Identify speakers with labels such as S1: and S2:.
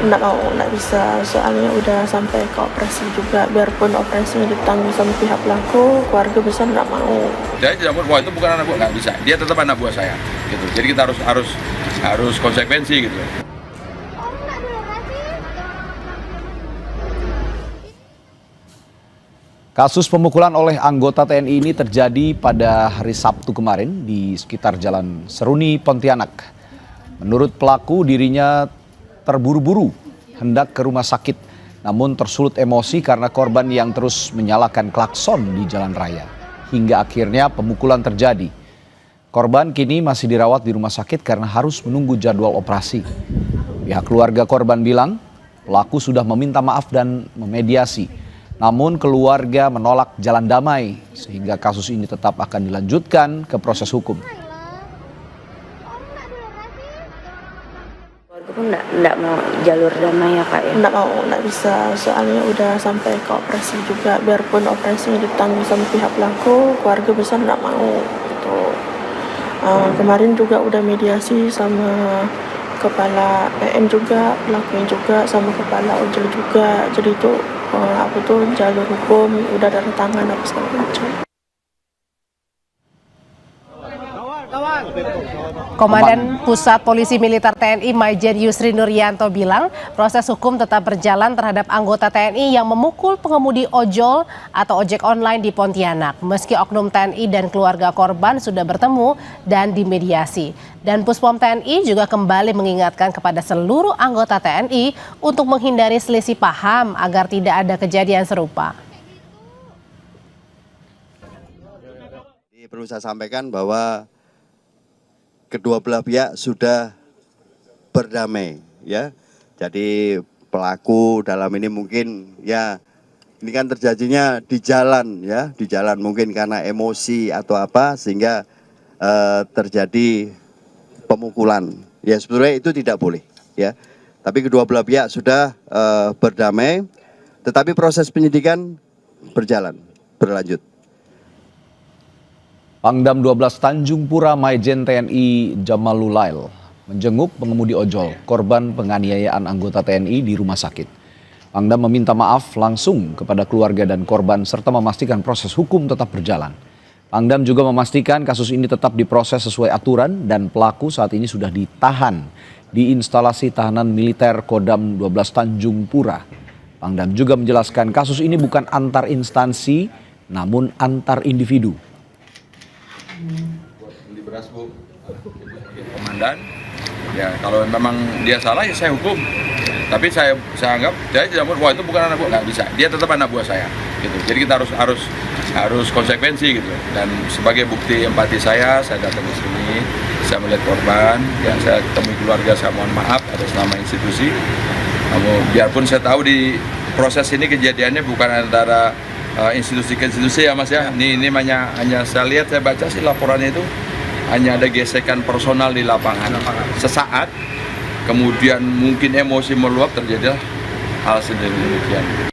S1: nggak bisa, soalnya udah sampai ke operasi juga. Biarpun operasinya ditanggung sama pihak pelaku, keluarga besar nggak mau.
S2: Saya tidak mau, wah itu bukan anak buah, nggak bisa. Dia tetap anak buah saya, gitu. Jadi kita harus konsekuensi gitu.
S3: Kasus pemukulan oleh anggota TNI ini terjadi pada hari Sabtu kemarin di sekitar Jalan Seruni, Pontianak. Menurut pelaku, dirinya terburu-buru hendak ke rumah sakit, namun tersulut emosi karena korban yang terus menyalakan klakson di jalan raya. Hingga akhirnya pemukulan terjadi. Korban kini masih dirawat di rumah sakit karena harus menunggu jadwal operasi. Pihak keluarga korban bilang pelaku sudah meminta maaf dan memediasi. Namun keluarga menolak jalan damai sehingga kasus ini tetap akan dilanjutkan ke proses hukum.
S4: Aku enggak mau jalur damai ya Kak ya?
S1: Nggak bisa, soalnya udah sampai ke operasi juga. Biarpun operasinya ditanggung sama pihak pelaku, keluarga besar nggak mau gitu. Kemarin juga udah mediasi sama kepala PM juga, pelakunya juga, sama kepala ojol juga. Jadi itu jalur hukum udah ada tangan apa segala macam.
S5: Komandan Pusat Polisi Militer TNI Majen Yusri Nuryanto bilang proses hukum tetap berjalan terhadap anggota TNI yang memukul pengemudi ojol atau ojek online di Pontianak. Meski oknum TNI dan keluarga korban sudah bertemu dan dimediasi. Dan Puspom TNI juga kembali mengingatkan kepada seluruh anggota TNI untuk menghindari selisih paham agar tidak ada kejadian serupa.
S6: Perlu saya sampaikan bahwa kedua belah pihak sudah berdamai ya. Jadi pelaku dalam ini mungkin ya ini kan terjadinya di jalan ya, di jalan mungkin karena emosi atau apa sehingga terjadi pemukulan. Ya sebetulnya itu tidak boleh ya. Tapi kedua belah pihak sudah berdamai, tetapi proses penyidikan berlanjut.
S3: Pangdam 12 Tanjung Pura Majen TNI Jamalulail menjenguk pengemudi ojol korban penganiayaan anggota TNI di rumah sakit. Pangdam meminta maaf langsung kepada keluarga dan korban serta memastikan proses hukum tetap berjalan. Pangdam juga memastikan kasus ini tetap diproses sesuai aturan dan pelaku saat ini sudah ditahan di instalasi tahanan militer Kodam 12 Tanjung Pura. Pangdam juga menjelaskan kasus ini bukan antar instansi namun antar individu.
S2: Beli beras Bu, komandan. Ya kalau memang dia salah ya saya hukum. Tapi saya anggap saya tidak mau, wah itu bukan anak buah, nggak bisa. Dia tetap anak buah saya, gitu. Jadi kita harus konsekuensi gitu. Dan sebagai bukti empati saya datang ke sini, saya melihat korban, yang saya temui keluarga, saya mohon maaf atas nama institusi. Namun biarpun saya tahu di proses ini kejadiannya bukan antara institusi ke institusi ya Mas ya. Ini hanya saya lihat, saya baca sih laporannya itu hanya ada gesekan personal di lapangan. Sesaat kemudian mungkin emosi meluap terjadi hal sedemikian.